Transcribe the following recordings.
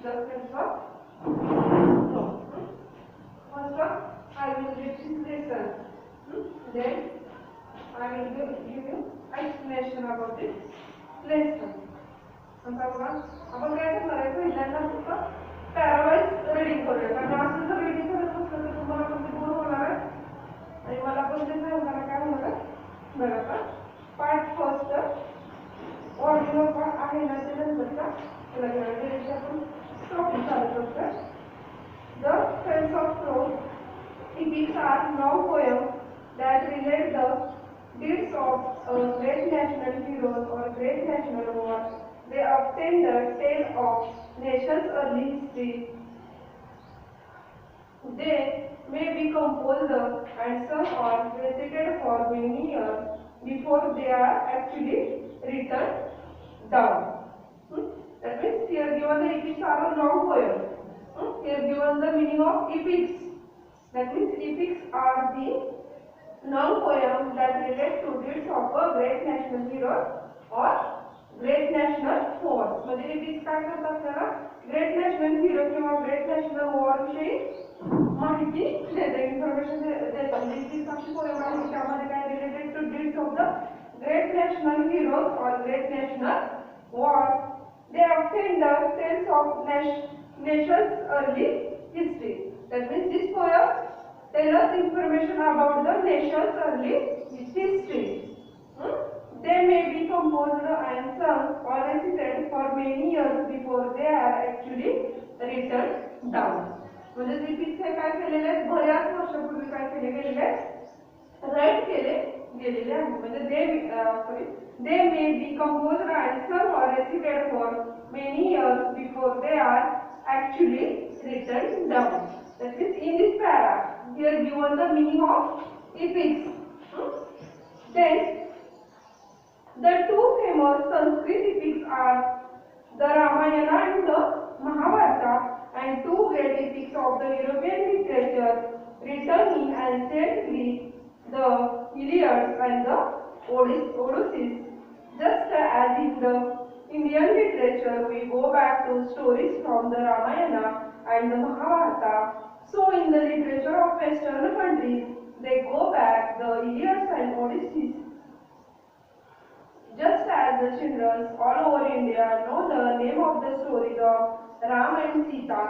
the sense of no. First I will give this lesson. Then I will give you explanation about this lesson. आता बघा आपण काय करणार आहे पहिल्यांदा फक्त पॅरावाइज रीडिंग करूया कारण असं जर रीडिंग करत असलं तर तुम्हाला पण ते बोर होणार आहे आणि मला पण ते सांगताना काय होणार आहे बघा आता पार्ट फर्स्ट ऑडिओ पार्ट आहे ना त्यानंतरचा त्याला घ्यायला आपण टॉपिक चालू करतो. The Sense of Prose epics are now poems that relate the deeds of great national heroes or great national wars. They often tell of nations' early history. They may be composed and sung or recited for many years before they are actually written down. That means here given the epics are a long poem. Here given the meaning of epics. That means epics are the long poems that relate to deeds of a great national hero or great national wars. म्हणजे epics काय करतात आपल्याला great national हिरो किंवा great national war विषयी माहिती देते information देतात. epics अशी पोएम आहे त्यामध्ये काय related to deeds of the great national heroes और great national war. They often tales of nation's early history. That means this poem tell us information about the nation's early history. They may be composed and sung or recited for many years before they are actually written down. म्हणजे epics हे काय केलेले आहेत बऱ्याच वर्षापूर्वी काय केले गेलेले आहेत राईट केले गेलेले आहेत. म्हणजे they may be composed and sung or recited for many years before they are actually written down. That is in this para here given the meaning of epics. Then the two famous Sanskrit epics are the Ramayana and the Mahabharata, and two great epics of the European literature written in ancient Greek, the Iliad and the Odysseus. Just as in the Indian literature we go back to stories from the Ramayana and the Mahabharata, so in the literature of Western countries they go back the Iliad and Odysseus. Just as the children all over India know the name of the stories of Ram and Sita,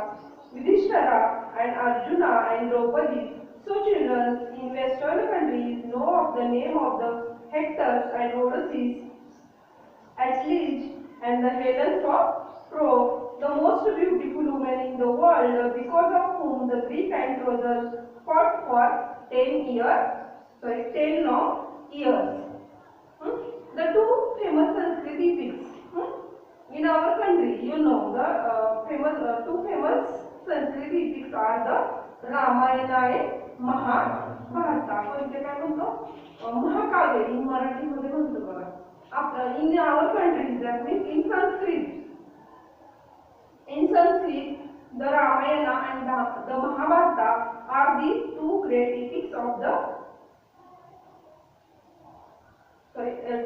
Yudhishthira and Arjuna and Draupadi, so children in Western countries know of the name of the Hector and Odysseus, Achilles and the Helens of Troy, the most beautiful women in the world, because of whom the Greek and Trojans fought for 10 long years. The two famous Sanskrit epics in our country, you know, the two famous Sanskrit epics are the Ramayana and Mahabharata. आपण इथे काय म्हणतो महाकाव्य in मराठीमध्ये म्हणतो बघा. In our country, that means in Sanskrit, the Ramayana and the Mahabharata are the two great epics of the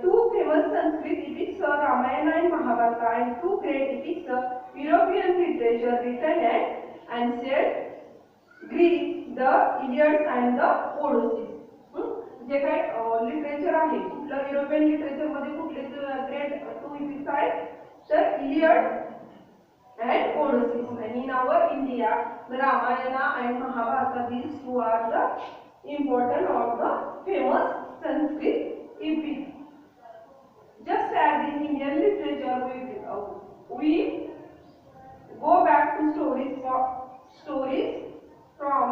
two famous Sanskrit epics, Ramayana and Mahabharata, and two great epics of European literature written in ancient Greek, the Iliad and the Odysseus. जे काय literature आहे कुठलं European literature मध्ये कुठले great to इपिक्स आहेत तर Iliad and Odysseys. आणि in our India the Ramayana and Mahabharata these two are the important of the famous Sanskrit epics. Just as in Indian literature we go back to stories from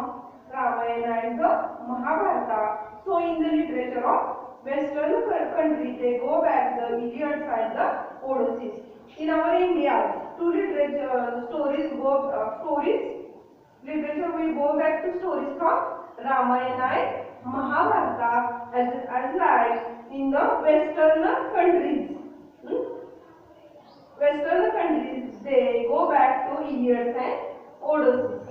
Ramayana and the Mahabharata, so in the literature of Western countries they go back the Iliad and the Odysseus. In our India, two literature literature we go back to stories from Ramayana and Mahabharata as like in the Western countries. Western countries they go back to Iliad and Odysseus.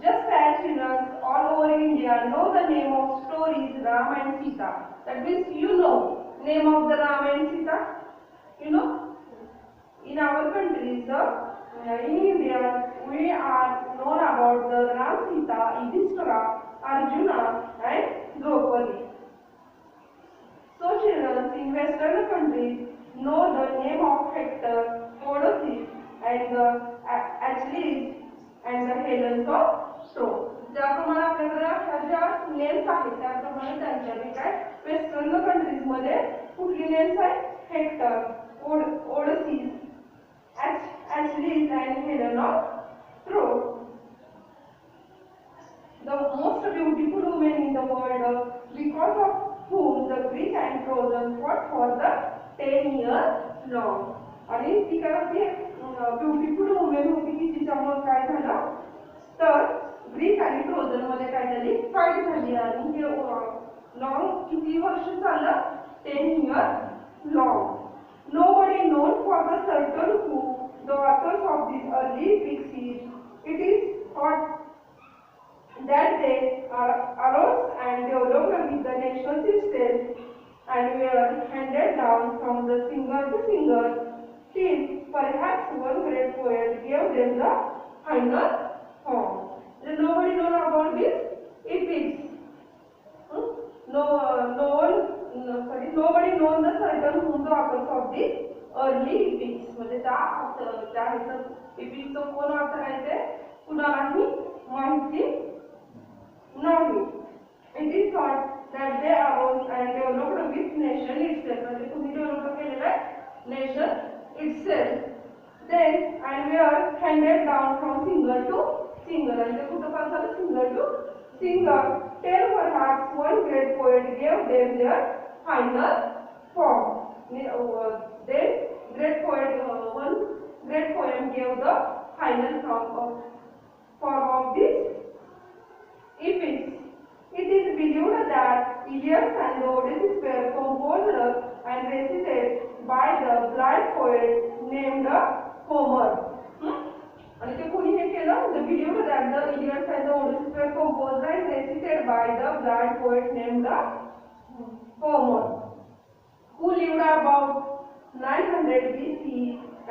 Just as children all over India know the name of stories Ram and Sita. That means you know name of the Ram and Sita. You know in our countries, in India, we are known about the Ram, Sita, Yudhishthira, Arjuna, and Draupadi. So children in Western countries know the name of Hector, Odysseus, and the Achilles and the Helens of Troy. ज्याप्रमाणे आपल्याकडे ह्या ज्या names आहेत त्याप्रमाणे त्यांच्या काय western countries मध्ये कुठली नेम्स आहेत Hector, ओडसिस, Achilles and Helen of Troy. The most beautiful woman in the world, because of whom the Greek and Trojan fought for the 10 years long. आणि ती काय होती ब्युटिफुल वुमेन होती की तिच्यामुळे काय झालं तर ग्रीक आणि ट्रोजन मध्ये काय झाली फाईट झाली आणि हे लॉंग किती वर्ष चाललं 10 years long. Nobody known for the certain who the authors of these early epics is. It is thought that they arose and developed with the nations itself and were handed down from the singer to singer till perhaps one great poet gave them the final form. Then nobody known about this epics. Nobody known the certain whom the authors of the early epics. म्हणजे त्या epics कोण author आहे ते कुणालाही माहिती नाही. It is thought that they arose and developed with nation itself. म्हणजे तुम्ही develop केलेलं आहे nation itself. Then and were handed down from singer to singer. आणि ते कुठं पास झालं singer to singer. Till perhaps one great poet gave them their final form. Then one great poem gave the final form of this epics. It is believed that Iliad and the Odyssey were composed and recited by the blind poet named Homer. And the believed that the Iliad and the Odyssey were composed and recited by the blind poet named Homer, who lived about 900 BC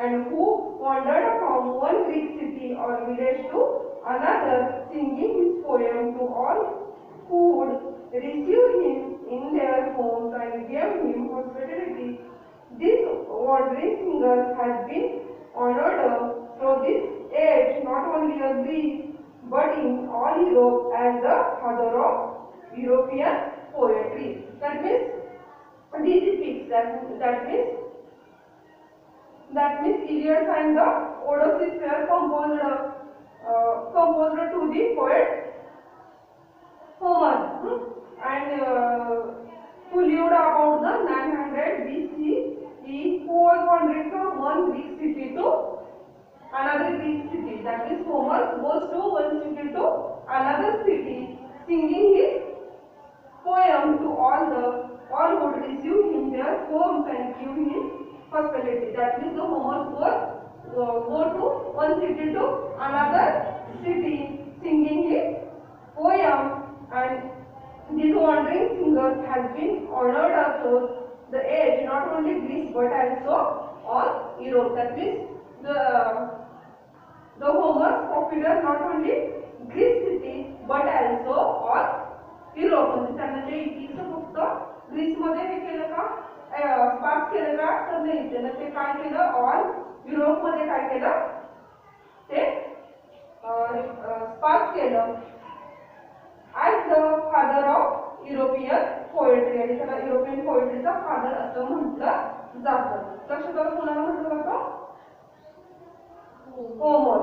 and who wandered from one Greek city or village to another, singing his poem to all who would receive him in their homes and gave him hospitality. This wandering singer has been honored through this age not only in Greece but in all Europe as the father of European poetry. That means these epics. That means Iliad and the Odyssey were composed to the poet Homer, and who lived about the 900 BC. Who was wandering from one Greek city to another Greek city. That is, Homer goes to one city to another city, singing his poem to all who would receive him their homes and give him hospitality. That means the Homer go to one city to another city, singing his poem, and this wandering singer has been honored across the age not only Greece but also all Europe. That means the Homer popular not only Greece city but also all Europe. म्हणजे त्यांना ते इतिहास फक्त Greece मध्ये हे केलं का पास केलं का तर नाही त्यानं ते काय केलं ऑल युरोप मध्ये काय केलं ते पास केलं as the father of European poetry. आणि त्याला युरोपियन पोएट्रीचा फादर असं म्हटलं जातं. लक्षात आलं कोणाला म्हटलं जातं Homer.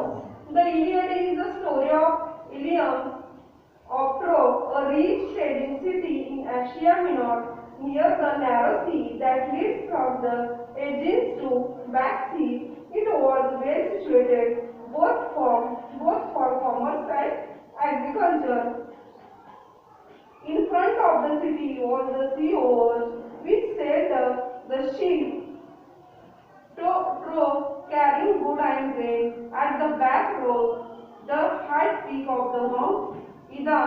The Iliad is the story of Ilium of Troy, a rich trading city in Asia Minor near the narrow sea that leads from the Aegean to Black Sea. It was well situated both for commerce and agriculture. In front of the city was the sea over which sailed the ship carrying wood and grain. At the back rose the high peak of the Mount Ida,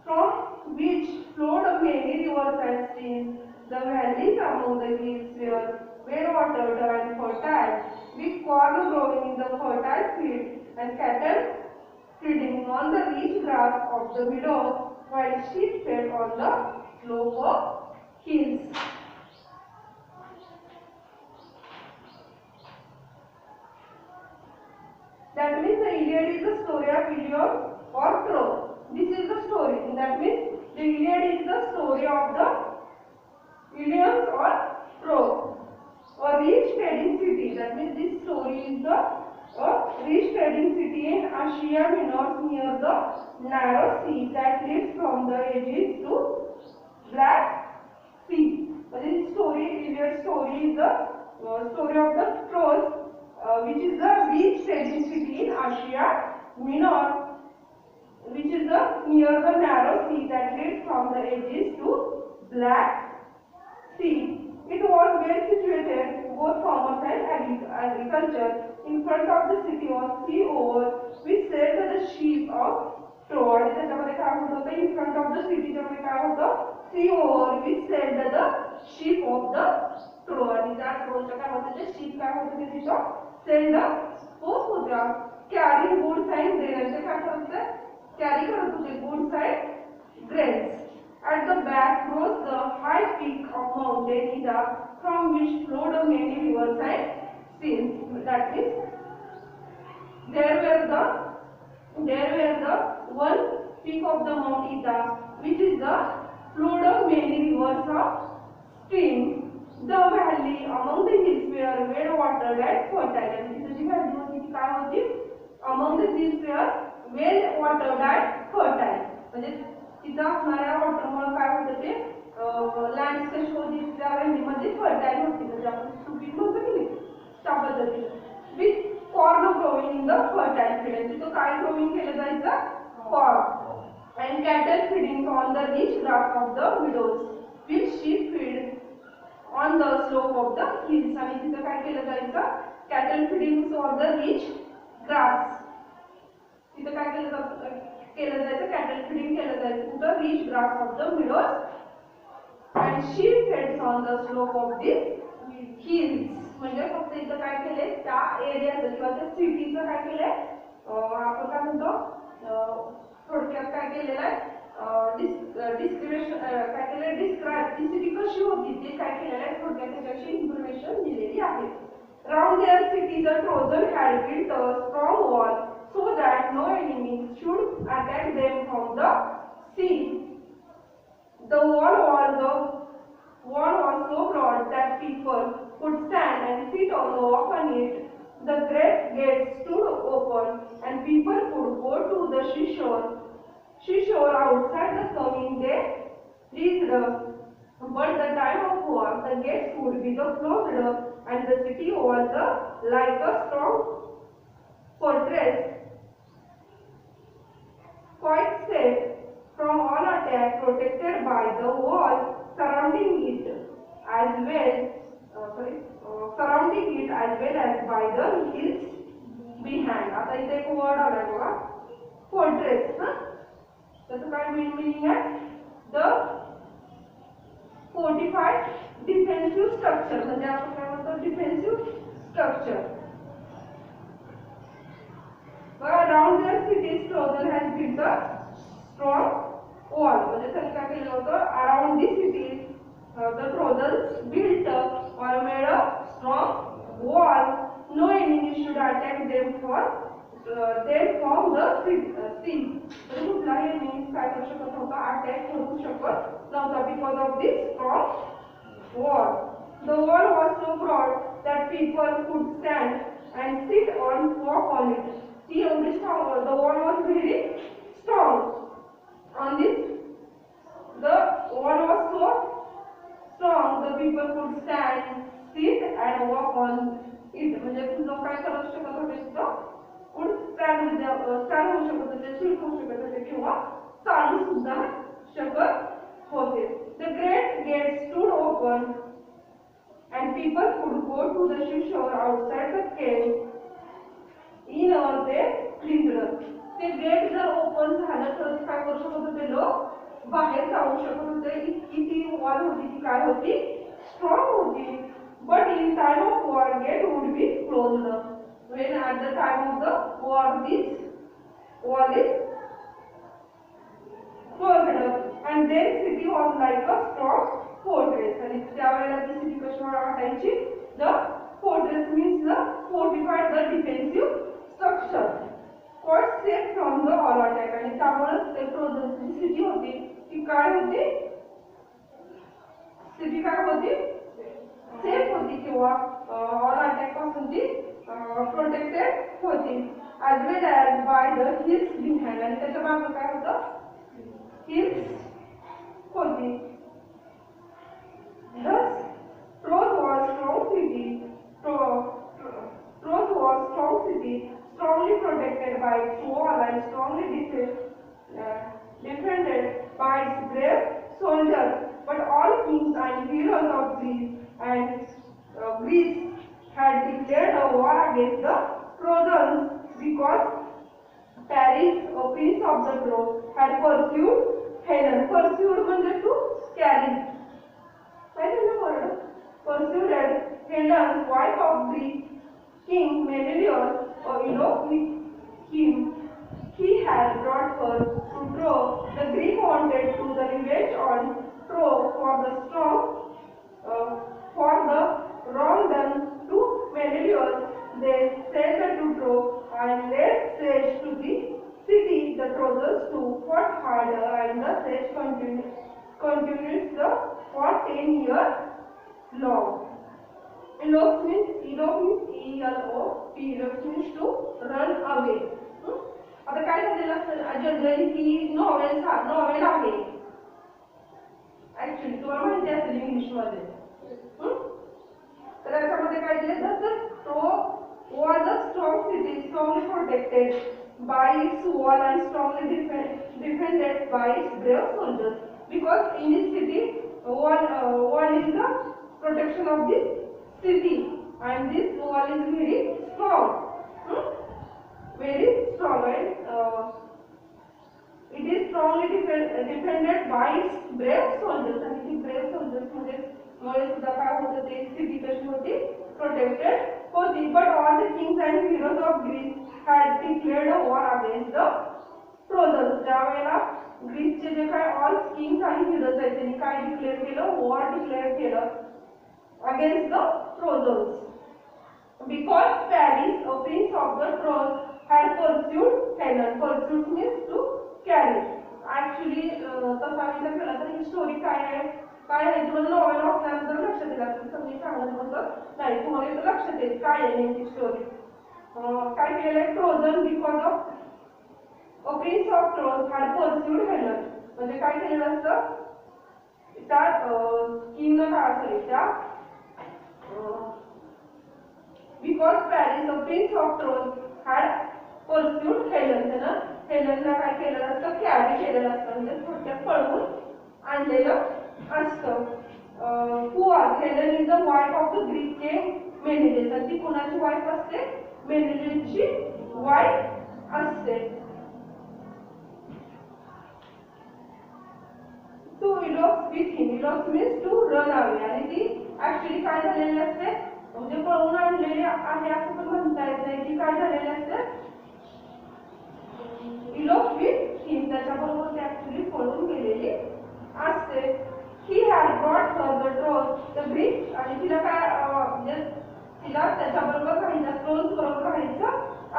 from which flowed many rivers and streams. The valleys among the hills were well watered and fertile, with corn growing in the fertile field and cattle feeding on the rich grass of the meadows, while sheep fed on the slope of hills. That means the Iliad is the story of Iliad or Troy. This is the story. That means the Iliad is the story of the Iliad or Troy, a rich trading city. That means this story is the rich trading city in Asia Minor near the narrow sea that leads from the Aegean to Black Sea. This story, Iliad story is the story of the Troy, which is the rich trading city in Asia Minor, which is near the narrow sea that leads from the Aegean to Black Sea. It was well situated, both commerce and agriculture. In front of the city was sea over, which sailed the ship of Troy. त्याच्यामध्ये काय होत होतं? In front of the city च्यामध्ये काय होतं? Sea over, which sailed the ship of the Troy. आणि त्या ट्रोयच्या काय होतं? ते ship काय होतं ते तिथं sailed पोहोच होत्या. Carrying goods and grains. काय करत होते? Carry करत होते goods and grains. At the back rose the high peak of mountain Ida, from which flowed many rivers and streams. That means there were the one peak of the Mount Ida, which is the flowed many rivers of streams. The valley among the hills were well watered and fertile. And this is the valley होती ती काय होती? Among the hills were well watered and fertile. म्हणजे तिथं असणाऱ्या वॉटरमुळे काय होतं ते लँड कशी होती त्या व्हॅलीमध्ये फर्टाईल होती. म्हणजे आपण सुपीक होतं की नाही त्या पद्धतीने. With corn growing in the fertile field. तिथं काय ग्रोविंग केलं जायचं? Corn. And cattle feeding on the rich grass of the widows, with sheep feed on the slope of the hills. आणि तिथं काय केलं जायचं? Cattle feeding on the rich grass. तिथं काय केलं जातं? केलं जायचं कॅटल फीडिंग केलं जायचं कुठं? Rich grass of the meadows and sheep fades on the slope of this hills. म्हणजे फक्त इथं काय केलंय त्या एरियाचं किंवा त्या सिटीचं काय केलंय आपण काय म्हणतो थोडक्यात काय केलेलं आहे डिस्क्रिप्शन काय केलंय डिस्क्राईब ती सिटी कशी होती ते काय केलेलं आहे थोडक्यात त्याच्याशी इन्फॉर्मेशन दिलेली आहे. Round their city the Trojans had built a strong wall so that no enemies should attack them from the sea. The wall was so broad that people could stand and sit on the walk on it. The great gates stood open and people could go to the seashore outside the coming they reached. But the time of war, the gates would be closed, and the city was like a strong fortress, quite safe from all attack, protected by the wall surrounding it as well. Surrounding it as well as by the hills behind. आता इथे एक word आलाय बघा, fortress. त्याचं काय meaning आहे? The fortified defensive structure. म्हणजे आपण काय म्हणतो defensive structure. Around their cities Trojan has built a strong wall. म्हणजे त्यांनी काय केलं होतं? Around the cities the Trojans built or made a strong wall. No enemy should attack them from the sea. तर कुठलाही enemy काय करू शकत नव्हता? अटॅक करू शकत नव्हता because of this strong wall. The wall was so broad that people could stand and sit or walk on it. The wall was very strong. On this, the wall was so strong the people could stand, sit and walk on it. म्हणजे लोक काय करू शकत होते तिथं? could stand होऊ शकत होते, sit होऊ शकत होते किंवा चालू सुद्धा शकत होते. The great gates stood open and people could go to the seashore outside the cave. In or they reached. ते गेट जर ओपन झालं तर काय करू शकत होते लोक? बाहेर जाऊ शकत होते. इतकी ती वॉल होती ती काय होती? स्ट्रॉंग होती. but in time of war gate would be closed. When at the time of the war this wall is closed and their city was like a strong fortress. आणि त्यावेळेला ती सिटी कशी वाटायची? The fortress means the fortified, the defensive structure, quite safe from the all attack. आणि त्यामुळे ते ट्रोजनची city होती ती काय होती? सिटी काय होती? सेफ होती किंवा ऑल अटॅक पासून ती प्रोटेक्टेड होती. as well as by the hills behind. आणि त्याच्या मागे काय होतं? hills होती. thus Troy was strong city. Troy was strong city, strongly protected by its wall and strongly defended by its brave soldiers. But all kings and heroes of Greece had declared a war against the Trojans because Paris, a prince of the Troy, had pursued Helen. Pursued म्हणजे to carry. काय त्याचा word? Pursued Helen, wife of Greek king Menelaus, with him. He had brought her to Troy. The Greek wanted to the revenge on Troy for the wrong done to Menelaus. They sailed to Troy and laid siege to the city. The Trojans too fought harder, and the siege continued for 10 years long. Elope means E-L-O-P. Elope means to run away. आता काय झालेलं असतं? Generally ही novel आहे. Actually तुम्हाला माहिती असेल इंग्लिशमध्ये. तर याच्यामध्ये काय दिलं तर Troy was a strong city, strongly protected by its wall and strongly defended by its brave soldiers. Because in this city, wall is the protection of this city, and this wall is very strong. Very strong, and it is strongly defended by its brave soldiers. And the brave soldiers मुळे सुद्धा काय होतं? ते city कशी होती? Protected होती. But all the kings and heroes of Greece had declared a war against the Trojans. ज्यावेळेला ग्रीसचे जे काय all Kings आणि हिरोज आहेत त्यांनी काय डिक्लेअर केलं? वॉर डिक्लेअर केलं against the trojans. Because Paris, a prince of the Troy, had pursued Helen. Pursuit means to carry. Actually, तसा विचार केला तर ही स्टोरी काय आहे? तुम्हाला नॉवेल वाचल्यानंतर लक्षात येईल. असं मी सांगत नव्हतं नाही, तुम्हाला इथं लक्षात येईल काय आहे नेमकी स्टोरी. काय केलेलं आहे? Trojan because of a prince of Troy had pursued Helen. म्हणजे काय केलेलं असतं? त्या किंगनं काय असेल त्या because Paris, the prince of Troy, had pursued Helen. हेलेनला काय केलेलं असतं? कॅरी केलेलं असतं, म्हणजे थोडक्यात पळवून आणलेलं असतं. Who was Helen is the wife of the Greek king Menelaus. आणि ती कोणाची वाईफ असते? मेनेलिसची वाईफ असते. To elope with him. Elope means to run away. आणि ती ऍक्च्युली काय झालेली असते? म्हणजे पळवून आणलेली आहे असं पण म्हणता येत नाही. की काय झालेले असते? elope with him. त्याच्याबरोबर ती ऍक्च्युली पळून गेलेली असते. He had brought her the Troy, the Greek. आणि तिला काय म्हणजे तिला त्याच्याबरोबर राहायचं, ट्रोज बरोबर राहायचं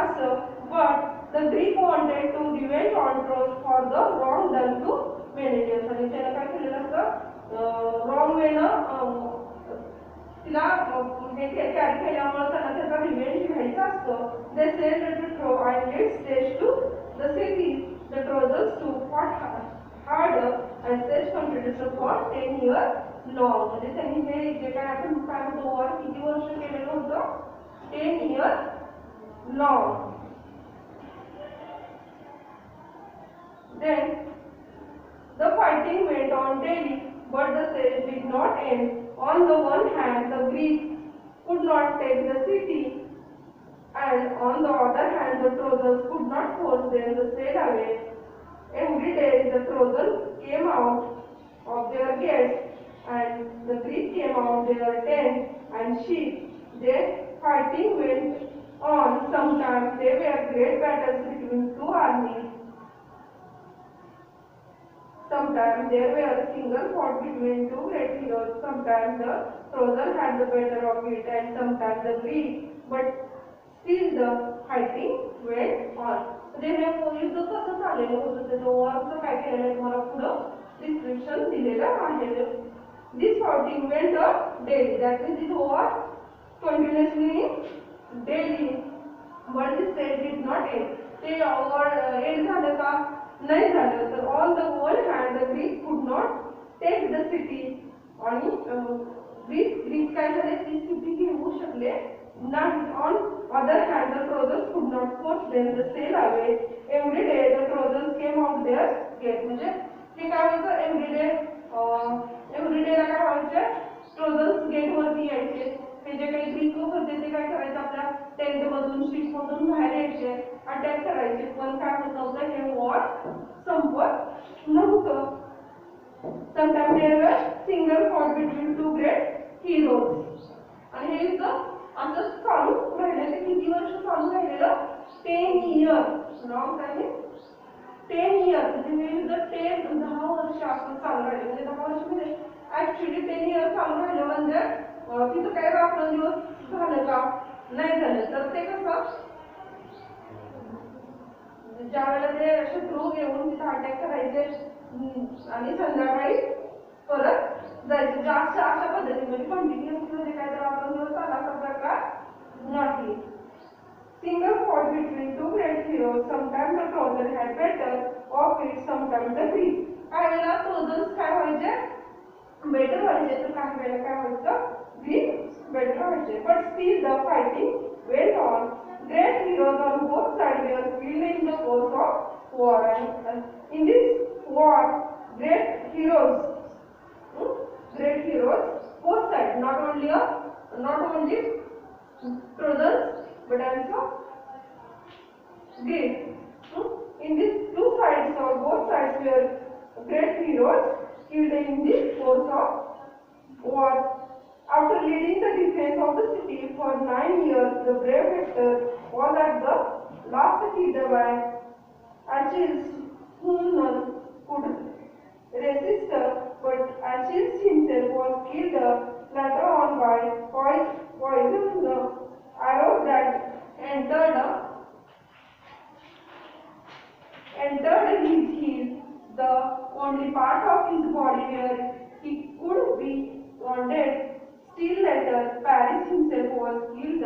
असं. But the Greek wanted to revenge on Troy for the wrong done to Menelaus. आणि त्याला काय केलेलं असतं? रॉंग वेनं तिला हे कॅरी केल्यामुळे त्यांना त्याचा रिव्हेंज घ्यायचा असतो. They sailed to Troy and laid siege to the city. The Trojans too fought harder and siege continued for 10 years long. म्हणजे त्यांनी हे जे काय आपण काय म्हणतो वॉर किती वर्ष केलेलं होतं? 10 years long. Then the fighting went on daily, but the siege did not end. On the one hand, the Greeks could not take the city, and on the other hand, the Trojans could not force them to sail away. Every day, the Trojans came out of their gates, and the Greeks came out of their tents and there were a single fought between two great heroes. Sometimes the Trojan had the better of it, and sometimes the Greek. But still the fighting went on. म्हणजे हे युद्ध कसं चाललेलं होतं त्याचं overall काय केलेलं आहे तुम्हाला पुढं डिस्क्रिप्शन दिलेलं आहे. This fighting went on daily. That means it was continuously daily. But this state did not end. ते end झालं का नाही झालं तर all the whole hand the Greek could not take the city. आणि ग्रीक काय झाले ती सिटी घेऊ शकले नाही. On other hand the Trojans could not force them to sail away. Every day the Trojans came out their gate. म्हणजे ते काय होतं एव्हरी डे ला काय व्हायचं ट्रोजन्स गेट वरती यायचे. ते जे काही ग्रीक लोक होते ते काय करायचं आपल्या टेंट मधून शिप मधून बाहेर यायचे अटॅक करायचे. पण काय होत नव्हतं हे वॉर संपत नव्हतं. Sometimes there were single fought between two great heroes. आणि हे युद्ध असं चालू राहिलं ते किती वर्ष चालू राहिलेलं 10 years. Long time 10 years. म्हणजे हे युद्ध 10 वर्ष असं चालू राहिलं. म्हणजे 10 वर्ष म्हणजे ऍक्च्युली 10 years चालू राहिलं म्हणजे तिथं काय रात्रंदिवस झालं का नाही झालं. तर ते कसं ज्या वेळेला ते शत्रू येऊन तिथं अटॅक करायचे आणि संध्याकाळी परत जायचं. जास्त अशा पद्धतीमध्ये कंटिन्युअसली काय तर रात्रंदिवस चालायचा प्रकार नाही. Single fought between two great heroes. Sometimes the Trojan had better of it, sometimes the Greek. काही वेळेला ट्रोजन्स काय व्हायचे बेटर व्हायचे तर काही वेळेला काय व्हायचं ग्रीक बेटर व्हायचे. But still the fighting went on. Great heroes on both sides were killed in the course of war. And in this war, great heroes, both sides, not only Trojans but also Greek. In these two sides or both sides were great heroes killed in the course of war. After leading the defense of the city for 9 years, the brave Hector was at the last killed by Achilles, whom none could resist. But Achilles himself was killed later on by poison arrows that entered his heel, the only part of his body where he could be wounded. Still later, Paris himself was killed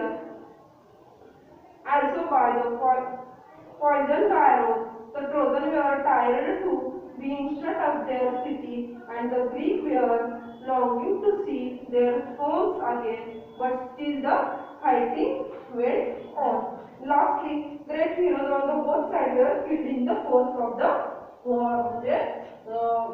also by the poisoned arrows. The Trojans were tired to being shut up their city, and the Greeks were longing to see their homes again. But still the fighting went on. Lastly, great heroes on the both sides were killed in the course of the war. म्हणजे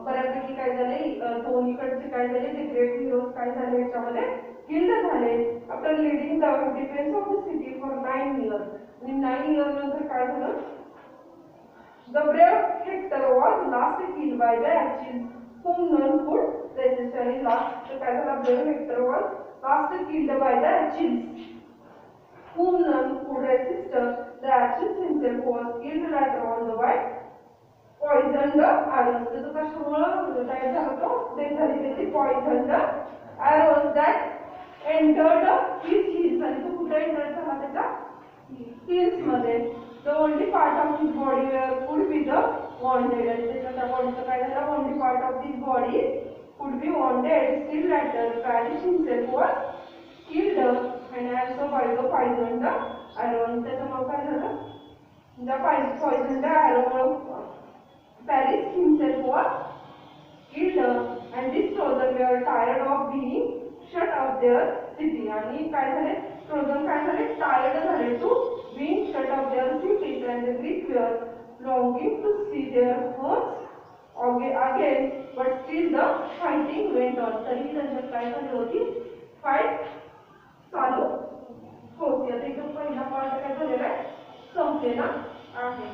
बऱ्यापैकी काय झाले दोन्हीकडचे काय झाले ते great heroes काय झाले याच्यामध्ये किल्ड झाले. After leading the defence of the city for 9 years. आणि 9 years नंतर काय झालं The brave Hector was last killed by the Achilles, whom none could resist. आणि last काय झालं brave Hector was last killed by the Achilles, whom none could resist. The Achilles himself was killed later on by poisoned arrows. तर कशामुळे काय झालं तो death झाली त्याची poisoned arrows that entered his heels. आणि तो कुठे एंटर झाला त्याच्या heels मध्ये. The only part of his body where could be the wounded. आणि त्याच्या बॉडीचं काय झालं only part of his body could be wounded. Still later, Paris himself was killed and also by the poisoned arrow. आणि त्याच्यामुळे काय झालं त्या poisoned arrow Paris himself was killed and these Trojans were tired of being shut up their city. आणि काय झाले Trojans काय झाले tired झाले to being shut up their cities, and the Greeks were longing to see their homes again. But still the fighting went on. तरी त्यांच्यात काय झाली होती फाईट चालू होती. आता इथं पहिला पार्ट काय झालेला आहे संपलेला आहे.